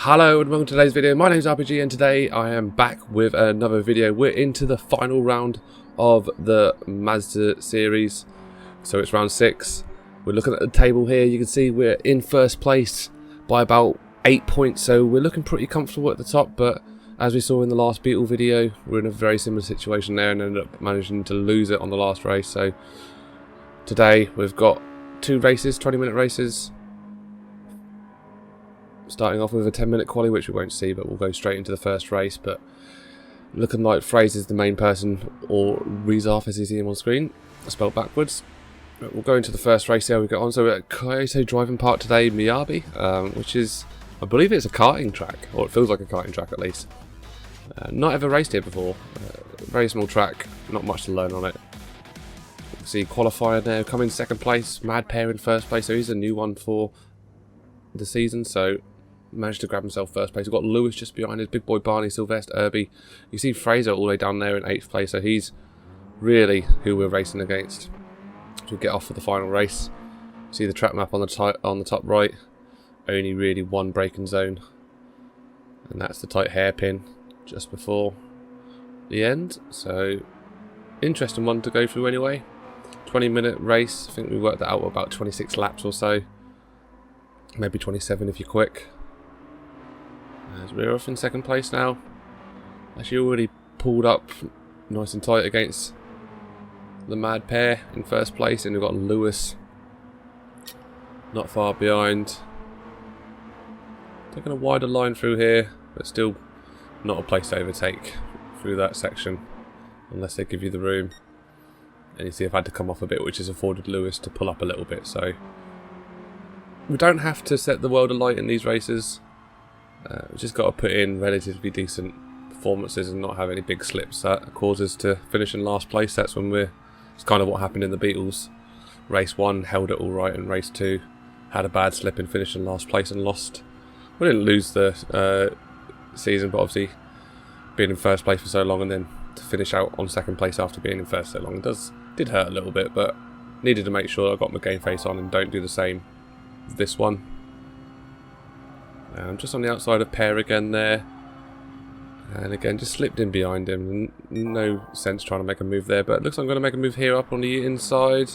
Hello and welcome to today's video. My name is ArbieG and today I am back with another video. We're into the final round of the Mazda series. So it's round 6. We're looking at the table here. You can see we're in first place by about 8 points. So we're looking pretty comfortable at the top. But as we saw in the last Beetle video, we're in a very similar situation there and ended up managing to lose it on the last race. So today we've got 2 races, 20-minute races. Starting off with a 10-minute quali, which we won't see, but we'll go straight into the first race. But looking like Fraser's the main person, or Rezarf as you see him on screen, spelled backwards. But we'll go into the first race, see how we get on. So we're at Kyoto Driving Park today, Miyabi, which is, I believe it's a karting track, or it feels like a karting track at least. Not ever raced here before. Very small track, not much to learn on it. You can see qualifier there, coming second place, Mad Pair in first place, so he's a new one for the season, so managed to grab himself first place. We've got Lewis just behind us, big boy Barney, Sylvester, Arbie. You see Fraser all the way down there in 8th place, so he's really who we're racing against. So we'll get off for the final race. See the track map on the top right. Only really one braking zone, and that's the tight hairpin just before the end. So interesting one to go through anyway. 20-minute race. I think we worked that out about 26 laps or so. Maybe 27 if you're quick. As we're off in second place now. Actually already pulled up nice and tight against the Mad Pair in first place, and we've got Lewis not far behind. Taking a wider line through here, but still not a place to overtake through that section unless they give you the room. And you see I've had to come off a bit, which has afforded Lewis to pull up a little bit, so we don't have to set the world alight in these races. We've just got to put in relatively decent performances and not have any big slips that cause us to finish in last place. That's when it's kind of what happened in the Beatles. Race 1 held it all right, and race 2 had a bad slip and finished in last place and lost. We didn't lose the season, but obviously being in first place for so long and then to finish out on second place after being in first so long did hurt a little bit, but needed to make sure I got my game face on and don't do the same this one. Just on the outside of Pair again there, and again just slipped in behind him. No sense trying to make a move there, but it looks like I'm going to make a move here up on the inside,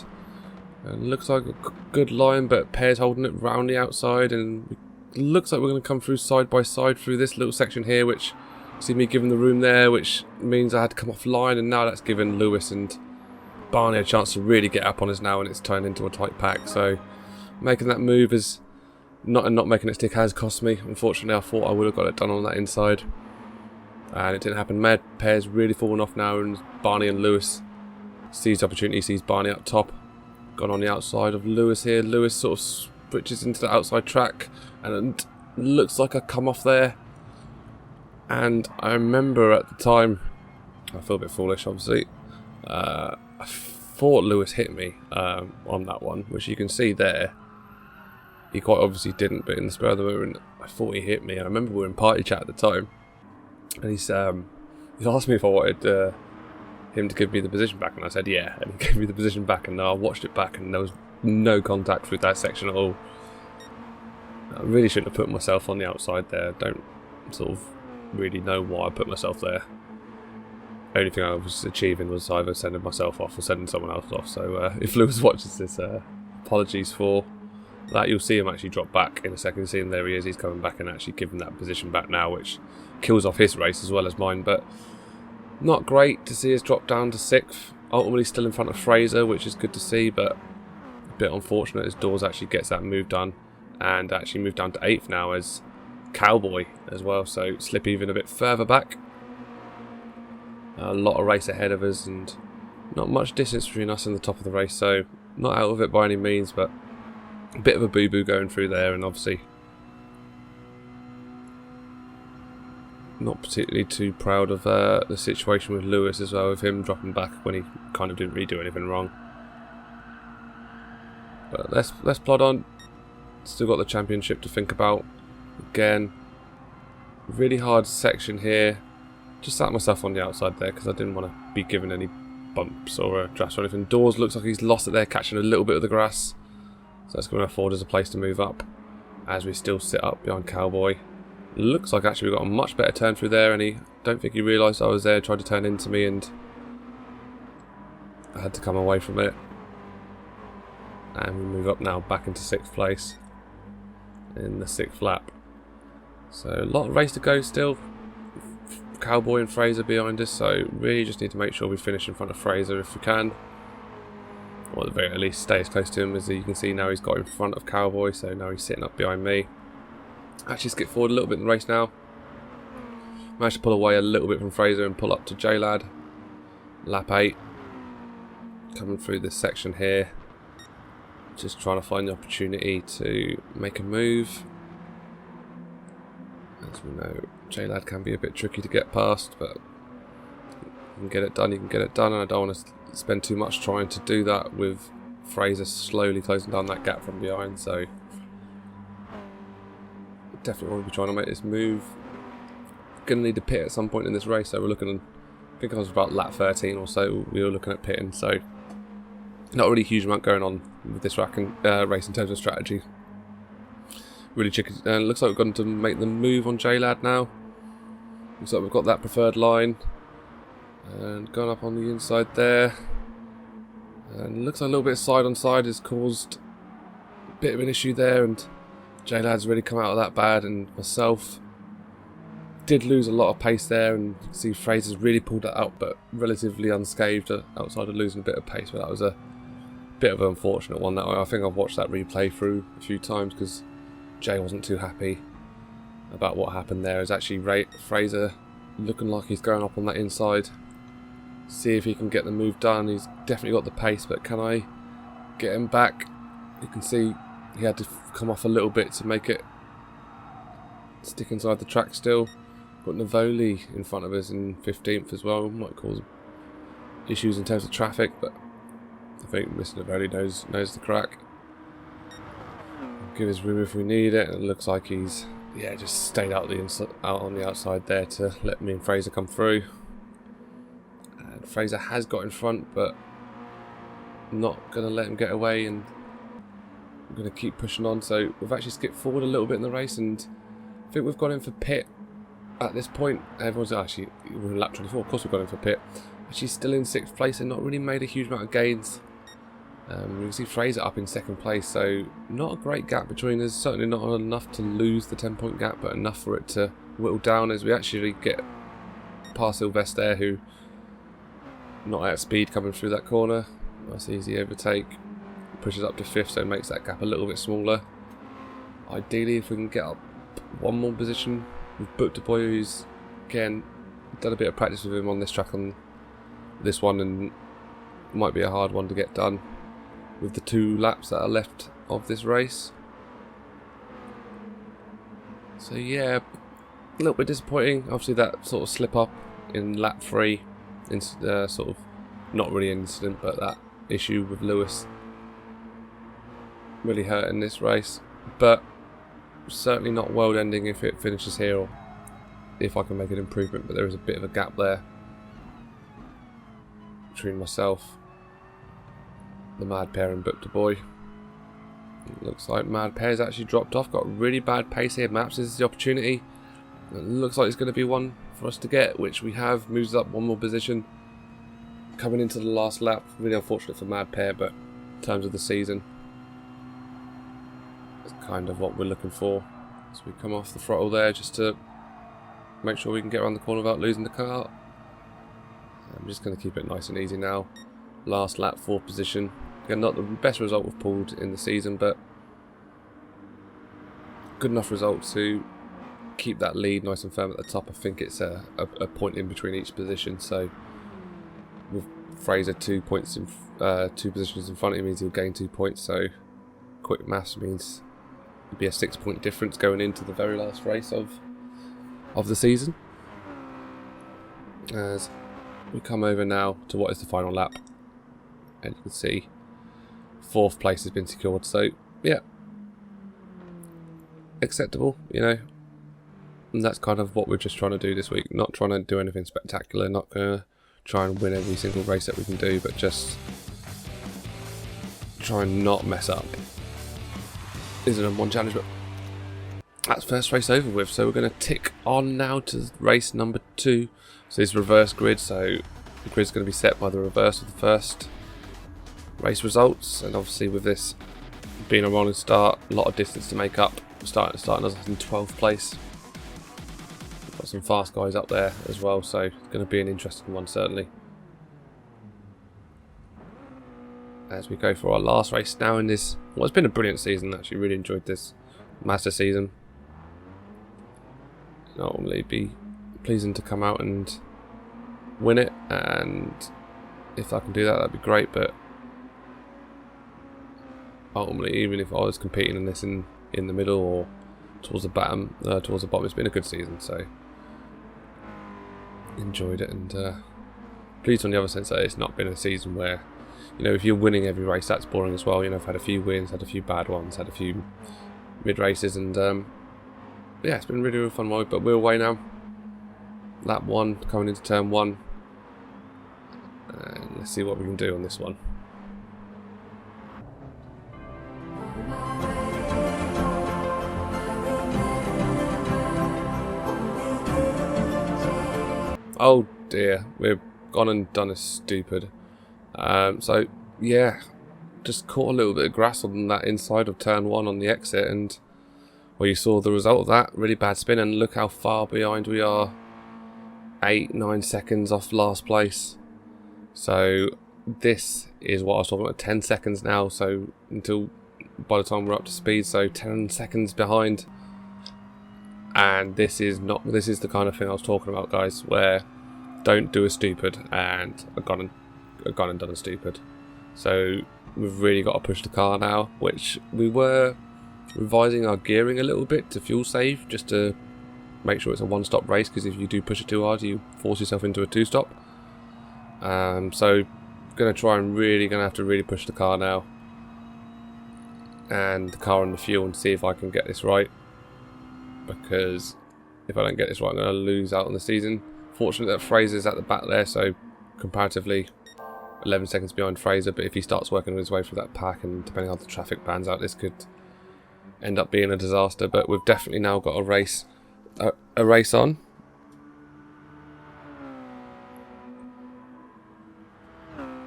and looks like a good line, but Pair's holding it round the outside, and it looks like we're going to come through side by side through this little section here, which see me giving the room there, which means I had to come off line, and now that's given Lewis and Barney a chance to really get up on us now, and it's turned into a tight pack. So making that move is not making it stick has cost me. Unfortunately, I thought I would have got it done on that inside, and it didn't happen. Mad Pair's really fallen off now, and Barney and Lewis sees the opportunity, sees Barney up top, gone on the outside of Lewis here. Lewis sort of switches into the outside track, and it looks like I come off there. And I remember at the time, I feel a bit foolish obviously, I thought Lewis hit me on that one, which you can see there. He quite obviously didn't, but in the spur of the moment, I thought he hit me. And I remember we were in party chat at the time, and he asked me if I wanted him to give me the position back, and I said yeah, and he gave me the position back, and I watched it back, and there was no contact through that section at all. I really shouldn't have put myself on the outside there. I don't sort of really know why I put myself there. Only thing I was achieving was either sending myself off or sending someone else off. So if Lewis watches this, apologies for that. You'll see him actually drop back in a second. See him, there he is. He's coming back and actually giving that position back now, which kills off his race as well as mine. But not great to see us drop down to 6th. Ultimately still in front of Fraser, which is good to see, but a bit unfortunate as Dawes actually gets that move done, and actually moved down to 8th now as Cowboy as well. So slip even a bit further back. A lot of race ahead of us, and not much distance between us and the top of the race. So not out of it by any means, but a bit of a boo-boo going through there, and obviously not particularly too proud of the situation with Lewis as well, with him dropping back when he kind of didn't really do anything wrong. But let's plod on. Still got the championship to think about. Again, really hard section here. Just sat myself on the outside there because I didn't want to be given any bumps or drafts or anything. Dawes looks like he's lost it there, catching a little bit of the grass. So that's going to afford us a place to move up as we still sit up behind Cowboy. Looks like actually we got a much better turn through there, and I don't think he realised I was there, tried to turn into me, and I had to come away from it. And we move up now back into 6th place in the 6th lap. So a lot of race to go still. Cowboy and Fraser behind us, so really just need to make sure we finish in front of Fraser if we can. Or at the very least stay as close to him. As you can see now, he's got in front of Cowboy, so now he's sitting up behind me. Actually skip forward a little bit in the race now. Managed to pull away a little bit from Fraser and pull up to J-Lad. Lap 8. Coming through this section here. Just trying to find the opportunity to make a move. As we know, J-Lad can be a bit tricky to get past, but you can get it done, and I don't want to spend too much trying to do that with Fraser slowly closing down that gap from behind, so definitely want to be trying to make this move. Going to need to pit at some point in this race, so we're looking, I think I was about lap 13 or so, we were looking at pitting, so not really a huge amount going on with this race in terms of strategy. Really tricky. Looks like we've got to make the move on J-Lad now. Looks like we've got that preferred line. And gone up on the inside there. And looks like a little bit of side on side has caused a bit of an issue there. And J-Lad's really come out of that bad. And myself did lose a lot of pace there. And you can see Fraser's really pulled that out, but relatively unscathed outside of losing a bit of pace. But that was a bit of an unfortunate one. That I think I've watched that replay through a few times because Jay wasn't too happy about what happened there. Is actually Fraser looking like he's going up on that inside. See if he can get the move done. He's definitely got the pace, but can I get him back? You can see he had to come off a little bit to make it stick inside the track still. Got Navoli in front of us in 15th as well. Might cause issues in terms of traffic, but I think Mr. Navoli knows the crack. Give us room if we need it, and it looks like he's just stayed out on the outside there to let me and Fraser come through. And Fraser has got in front, but not going to let him get away, and I'm going to keep pushing on. So we've actually skipped forward a little bit in the race, and I think we've gone in for pit at this point. Everyone's actually, we're in lap 24, of course we've gone in for pit. Actually still in 6th place and not really made a huge amount of gains. You can see Fraser up in 2nd place, so not a great gap between us, certainly not enough to lose the 10-point gap, but enough for it to whittle down as we actually get past Sylvester, who not at speed coming through that corner. Nice easy overtake, pushes up to 5th, so it makes that gap a little bit smaller. Ideally, if we can get up one more position, we've booked a boy who's, again, done a bit of practice with him on this track on this one, and might be a hard one to get done with the 2 laps that are left of this race. So yeah, a little bit disappointing. Obviously that sort of slip up in lap 3, sort of not really an incident, but that issue with Lewis really hurt in this race. But certainly not world ending if it finishes here, or if I can make an improvement, but there is a bit of a gap there between myself, the Mad Pair and Booked a Boy. It looks like Mad Pair's actually dropped off, got really bad pace here. Maps, this is the opportunity. It looks like it's going to be one for us to get, which we have. Moves up one more position. Coming into the last lap. Really unfortunate for Mad Pair, but in terms of the season, it's kind of what we're looking for. So we come off the throttle there just to make sure we can get around the corner without losing the car. I'm just going to keep it nice and easy now. Last lap, 4th position. Again, not the best result we've pulled in the season, but good enough result to keep that lead nice and firm at the top. I think it's a point in between each position, so with Fraser 2 points in 2 positions in front of him means he'll gain 2 points, so quick maths means it'd be a 6-point difference going into the very last race of the season. As we come over now to what is the final lap, and you can see 4th place has been secured, so yeah, acceptable, you know, and that's kind of what we're just trying to do this week. Not trying to do anything spectacular, not going to try and win every single race that we can do, but just try and not mess up. Isn't a one challenge, but that's first race over with. So we're going to tick on now to race number 2. So this reverse grid, so the grid's going to be set by the reverse of the first race results. And obviously with this being a rolling start, a lot of distance to make up. Starting us in 12th place. Got some fast guys up there as well, so it's going to be an interesting one certainly. As we go for our last race now in this, well, it's been a brilliant season. Actually, really enjoyed this Mazda season. Normally be pleasing to come out and win it, and if I can do that, that'd be great. But ultimately, even if I was competing in this in the middle or towards the bottom, it's been a good season. So enjoyed it, and pleased on the other sense that it's not been a season where, you know, if you're winning every race, that's boring as well. You know, I've had a few wins, had a few bad ones, had a few mid races, and yeah, it's been really, really fun ride. But we're away now. Lap 1 coming into turn 1, and let's see what we can do on this one. Oh dear, we've gone and done a stupid. So yeah, just caught a little bit of grass on that inside of turn 1 on the exit, and well, you saw the result of that. Really bad spin, and look how far behind we are. 8-9 seconds off last place. So this is what I was talking about, 10 seconds now. So until by the time we're up to speed, so 10 seconds behind. And this is the kind of thing I was talking about, guys, where don't do a stupid, and I've gone and done a stupid. So we've really got to push the car now, which we were revising our gearing a little bit to fuel save, just to make sure it's a one-stop race, because if you do push it too hard, you force yourself into a two-stop. So going to have to really push the car now, and the car and the fuel, and see if I can get this right. Because if I don't get this right, I'm going to lose out on the season. Fortunate that Fraser's at the back there, so comparatively 11 seconds behind Fraser. But if he starts working his way through that pack, and depending on how the traffic pans out, this could end up being a disaster. But we've definitely now got a race on.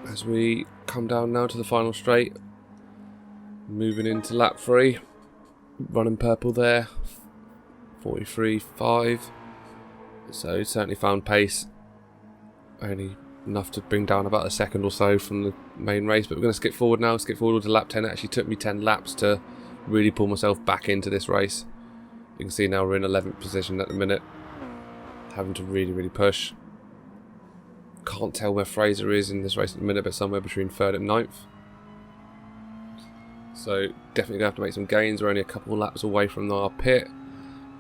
As we come down now to the final straight, moving into lap 3, running purple there. 43.5, so certainly found pace, only enough to bring down about a second or so from the main race. But we're going to skip forward to lap 10. It actually took me 10 laps to really pull myself back into this race. You can see now we're in 11th position at the minute, having to really push. Can't tell where Fraser is in this race at the minute, but somewhere between 3rd and 9th. So definitely going to have to make some gains. We're only a couple of laps away from our pit.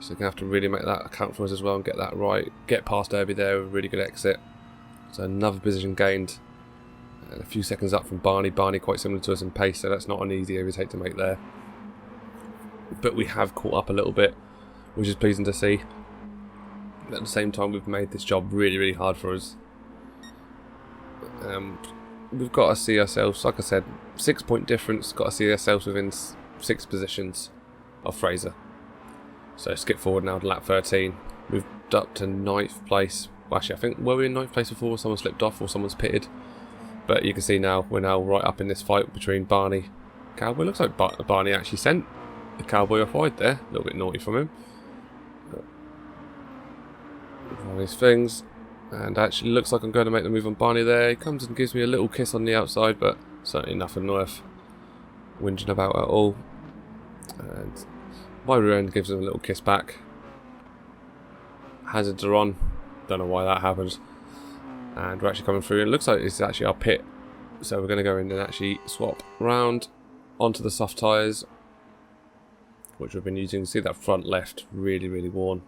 So we're going to have to really make that account for us as well, and get that right. Get past Arbie there with a really good exit. So another position gained. And a few seconds up from Barney. Barney quite similar to us in pace, so that's not an easy overtake to make there. But we have caught up a little bit, which is pleasing to see. At the same time, we've made this job really hard for us. We've got to see ourselves, like I said, 6-point difference. Got to see ourselves within 6 positions of Fraser. So skip forward now to lap 13. Moved up to 9th place. Well, actually, I think, were we in 9th place before? Someone slipped off or someone's pitted. But you can see now, we're now right up in this fight between Barney. Cowboy, looks like Barney actually sent the Cowboy off wide there. A little bit naughty from him. One of these things. And actually looks like I'm going to make the move on Barney there. He comes and gives me a little kiss on the outside, but certainly nothing worth whinging about at all. And my rear end gives him a little kiss back. Hazards are on. Don't know why that happened. And we're actually coming through. It looks like this is actually our pit. So we're going to go in and actually swap round onto the soft tyres, which we've been using. You see that front left really worn.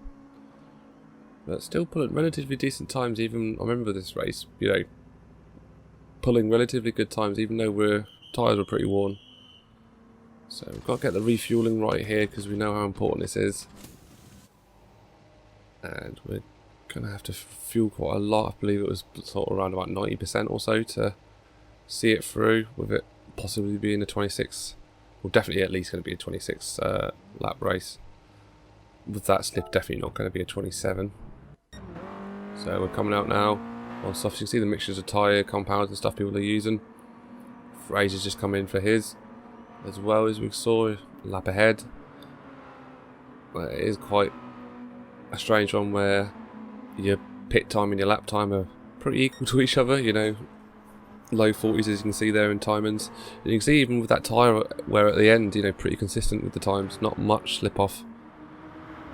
But still pulling relatively decent times. Even I remember this race, you know, pulling relatively good times, even though tyres were pretty worn. So we've got to get the refueling right here, because we know how important this is. And we're going to have to fuel quite a lot. I believe it was sort of around about 90% or so to see it through, with it possibly being a 26. Well, definitely at least going to be a 26 lap race. with that slip, definitely not going to be a 27. So we're coming out now on soft. You can see the mixtures of tyre, compounds and stuff people are using. Fraser's just come in for his, as well as we saw, lap ahead. But it is quite a strange one where your pit time and your lap time are pretty equal to each other, you know, low 40s as you can see there in timings. And you can see even with that tyre where at the end, you know, pretty consistent with the times, not much slip off.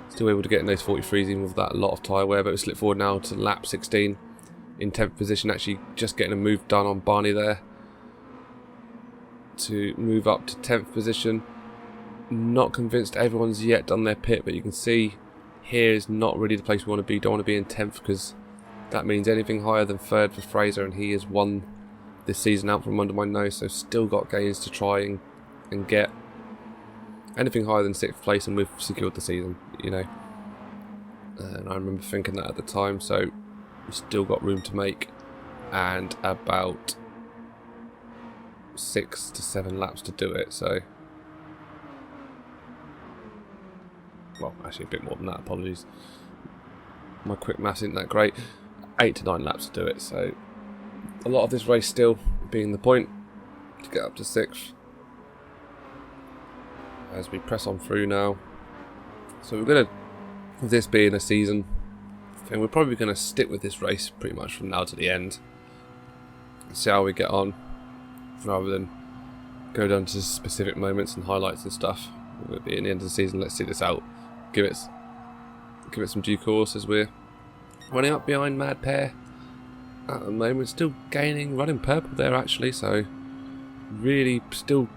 Still able to get in those 43s even with that lot of tyre wear, but we slip forward now to lap 16 in 10th position, actually just getting a move done on Barney there to move up to 10th position. Not convinced everyone's yet done their pit, but you can see here is not really the place we want to be. Don't want to be in 10th because that means anything higher than 3rd for Fraser, and he has won this season out from under my nose, so still got gains to try and get. Anything higher than 6th place and we've secured the season, you know. And I remember thinking that at the time, so we've still got room to make and about 6 to 7 laps to do it, so. Well, actually a bit more than that, apologies. My quick maths isn't that great. 8 to 9 laps to do it, so a lot of this race still being the point to get up to 6th. As we press on through now. So we're going to, with this being a season, and we're probably going to stick with this race pretty much from now to the end. See how we get on, rather than go down to specific moments and highlights and stuff. We'll be in the end of the season, let's see this out. Give it some due course as we're running up behind Mad Pair at the moment. Still gaining, running purple there actually, so really still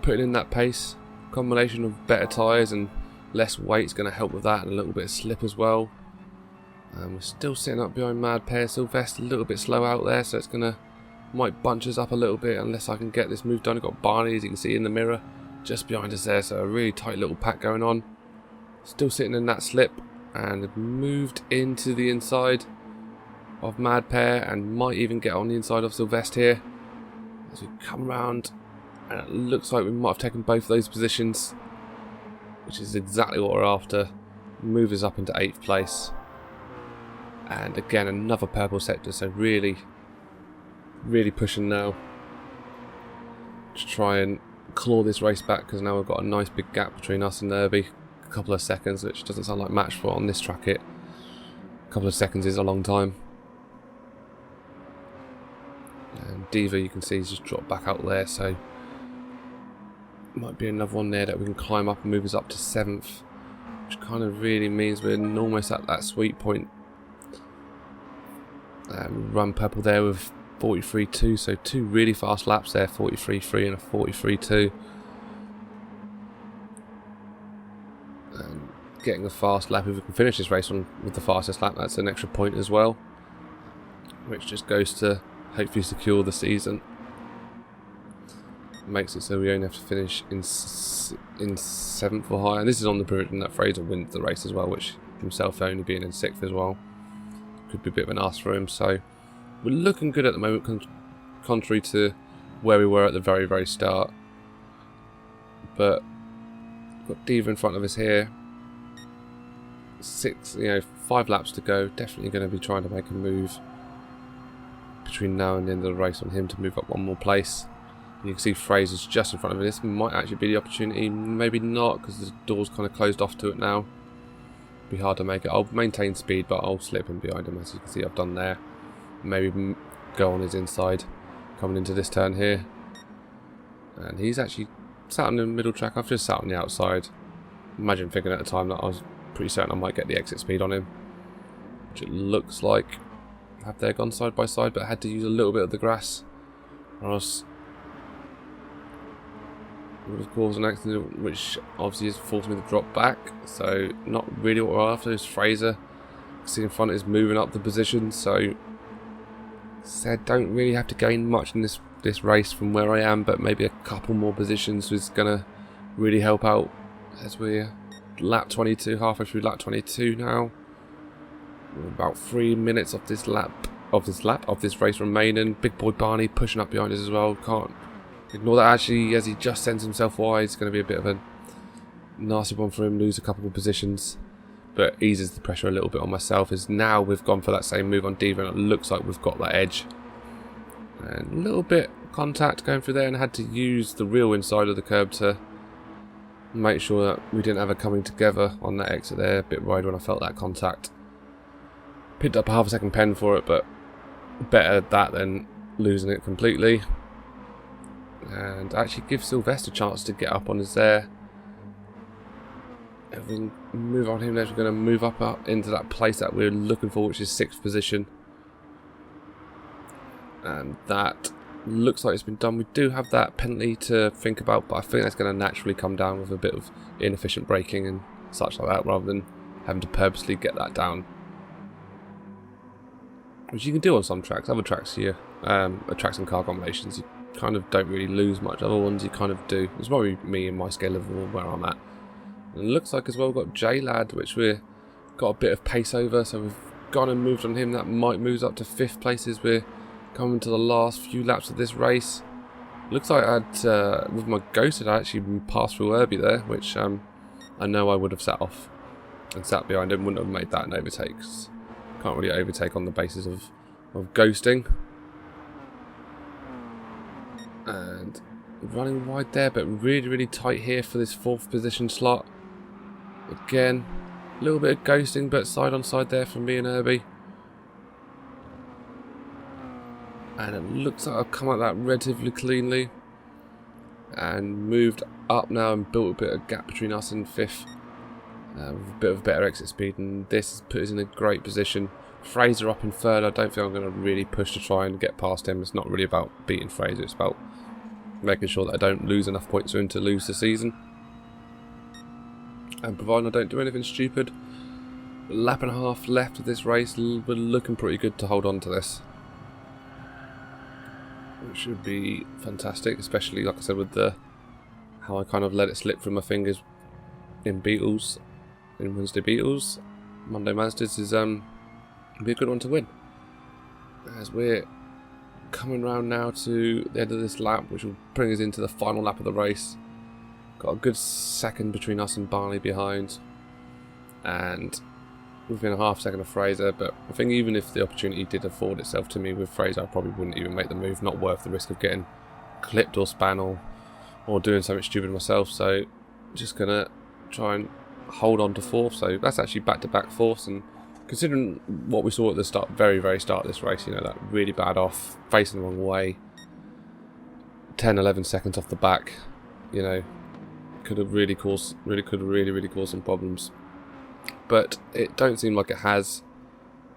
putting in that pace. Combination of better tyres and less weight is going to help with that, and a little bit of slip as well. We're still sitting up behind Mad Pair. Sylvester a little bit slow out there, so it's gonna might bunch us up a little bit unless I can get this move done. I've got Barney, as you can see in the mirror, just behind us there, so a really tight little pack going on. Still sitting in that slip and moved into the inside of Mad Pair and might even get on the inside of Sylvester here as we come round. And it looks like we might have taken both of those positions, which is exactly what we're after. Move us up into 8th place. And again, another purple sector, so really pushing now to try and claw this race back, because now we've got a nice big gap between us and Arbie. A couple of seconds, which doesn't sound like match for on this track. A couple of seconds is a long time. And Diva, you can see, he's just dropped back out there, so might be another one there that we can climb up and move us up to 7th, which kind of really means we're almost at that sweet point. Run purple there with 43.2, so 2 really fast laps there, 43.3 and a 43.2. And getting a fast lap, if we can finish this race on with the fastest lap, that's an extra point as well, which just goes to hopefully secure the season. Makes it so we only have to finish in 7th or higher. And this is on the provision that Fraser wins the race as well, which himself only being in 6th as well could be a bit of an ask for him. So we're looking good at the moment, contrary to where we were at the very start. But we've got Diva in front of us here. 5 laps to go. Definitely going to be trying to make a move between now and the end of the race on him to move up one more place. You can see Fraser's just in front of me. This might actually be the opportunity, maybe not, because the door's kind of closed off to it now. Be hard to make it. I'll maintain speed, but I'll slip in behind him, as you can see I've done there. Maybe go on his inside, coming into this turn here. And he's actually sat on the middle track. I've just sat on the outside. Imagine thinking at the time that I was pretty certain I might get the exit speed on him, which it looks like have they gone side by side, but I had to use a little bit of the grass, or else would have caused an accident, which obviously has forced me to drop back. So not really what we're after. Is Fraser, see in front is moving up the position, so said don't really have to gain much in this race from where I am, but maybe a couple more positions is gonna really help out as we're lap 22, halfway through lap 22 now. We're about 3 minutes of this race remaining. Big boy Barney pushing up behind us as well. Can't ignore that actually, as he just sends himself wide. It's going to be a bit of a nasty one for him, lose a couple of positions. but eases the pressure a little bit on myself, is now we've gone for that same move on Diva, and it looks like we've got that edge. And a little bit contact going through there, and I had to use the real inside of the curb to make sure that we didn't have a coming together on that exit there. A bit worried when I felt that contact. Picked up a half a second pen for it, but better that than losing it completely. And actually give Sylvester a chance to get up on us there. If we can move on him next, we're going to move up into that place that we're looking for, which is 6th position. And that looks like it's been done. We do have that penalty to think about, but I think that's going to naturally come down with a bit of inefficient braking and such like that, rather than having to purposely get that down. Which you can do on some tracks. Other tracks here, tracks and car combinations, you kind of don't really lose much. Other ones you kind of do. It's probably me and my scale level where I'm at. And it looks like as well we've got J-Lad, which we've got a bit of pace over, so we've gone and moved on him. That might move up to 5th place as we're coming to the last few laps of this race. Looks like I'd, with my Ghost, I actually passed through ArbieG there, which I know I would have sat off and sat behind him, wouldn't have made that an overtake. Can't really overtake on the basis of ghosting. And running wide there, but really tight here for this 4th position slot. Again, a little bit of ghosting, but side on side there from me and ArbieG. And it looks like I've come out that relatively cleanly. And moved up now and built a bit of gap between us and 5th. With a bit of better exit speed, and this has put us in a great position. Fraser up in 3rd. I don't think I'm going to really push to try and get past him. It's not really about beating Fraser, it's about making sure that I don't lose enough points for him to lose the season. And providing I don't do anything stupid, a lap and a half left of this race, we're looking pretty good to hold on to this. Which should be fantastic, especially like I said with how I kind of let it slip from my fingers in Beetles. In Wednesday Beetles, Monday Mazdas is be a good one to win. As we're coming round now to the end of this lap, which will bring us into the final lap of the race. Got a good second between us and Barney behind, and within a half second of Fraser. But I think even if the opportunity did afford itself to me with Fraser, I probably wouldn't even make the move. Not worth the risk of getting clipped or span or doing something stupid myself. So just gonna try and hold on to 4th, so that's actually back-to-back 4ths, and considering what we saw at the start, very start of this race, you know, that really bad off, facing the wrong way, 10-11 seconds off the back, you know, could have really caused some problems, but it don't seem like it has.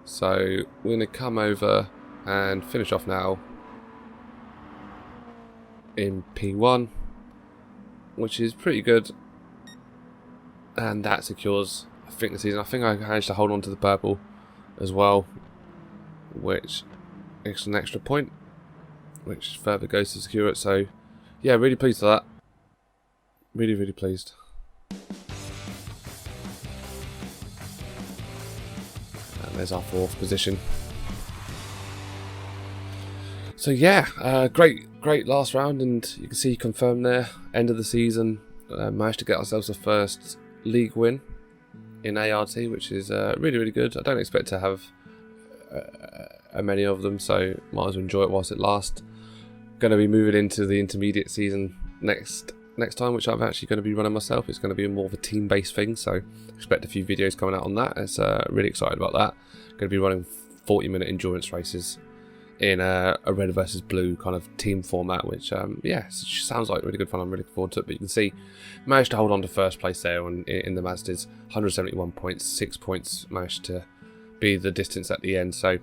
So we're gonna come over and finish off now in P1, which is pretty good. And that secures, I think, the season. I think I managed to hold on to the purple as well, which is an extra point, which further goes to secure it. So, yeah, really pleased with that. Really pleased. And there's our 4th position. So, yeah, great last round, and you can see confirmed there, end of the season. Managed to get ourselves a first league win in ART, which is really good. I don't expect to have many of them, so might as well enjoy it whilst it lasts. Going to be moving into the intermediate season next time, which I'm actually going to be running myself. It's going to be more of a team-based thing, so expect a few videos coming out on that. It's really excited about that. Going to be running 40-minute endurance races in a red versus blue kind of team format, which yeah, sounds like really good fun. I'm really looking forward to it. But you can see, managed to hold on to 1st place there in the Mazdas, 171 points, 6 points managed to be the distance at the end. So,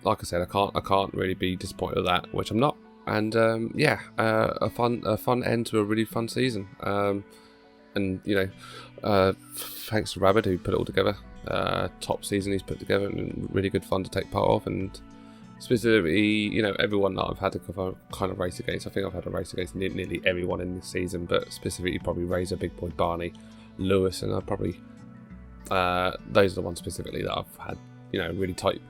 like I said, I can't really be disappointed with that, which I'm not. And yeah, a fun end to a really fun season. And you know, thanks to Rabbit who put it all together. Top season he's put together, and really good fun to take part of. And specifically, you know, everyone that I've had to kind of race against. I think I've had a race against nearly everyone in this season, but specifically probably Razor, Big Boy, Barney, Lewis, and I probably those are the ones specifically that I've had, you know, really tight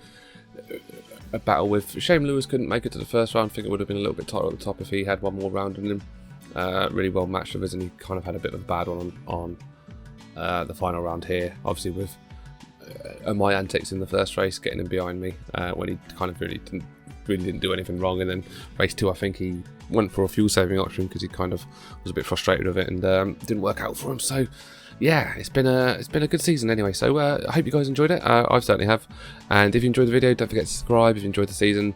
a battle with. Shame Lewis couldn't make it to the first round. I think it would have been a little bit tighter at the top if he had one more round in him. Really well matched with us, and he kind of had a bit of a bad one on the final round here. Obviously with my antics in the first race, getting him behind me when he kind of really didn't do anything wrong, and then race 2 I think he went for a fuel saving option because he kind of was a bit frustrated with it, and didn't work out for him. So yeah, it's been a good season anyway. So I hope you guys enjoyed it. I certainly have. And if you enjoyed the video, don't forget to subscribe. If you enjoyed the season,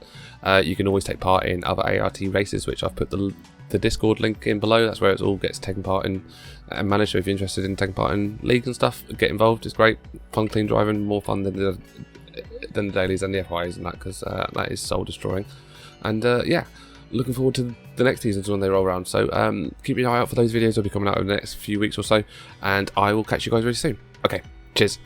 you can always take part in other ART races, which I've put the Discord link in below. That's where it all gets taken part in and managed. So if you're interested in taking part in leagues and stuff, get involved. It's great, fun, clean driving, more fun than the dailies and the FIs and that, because that is soul destroying. And yeah, looking forward to the next seasons when they roll around. So keep your eye out for those videos. They'll be coming out over the next few weeks or so, and I will catch you guys really soon. Okay, cheers.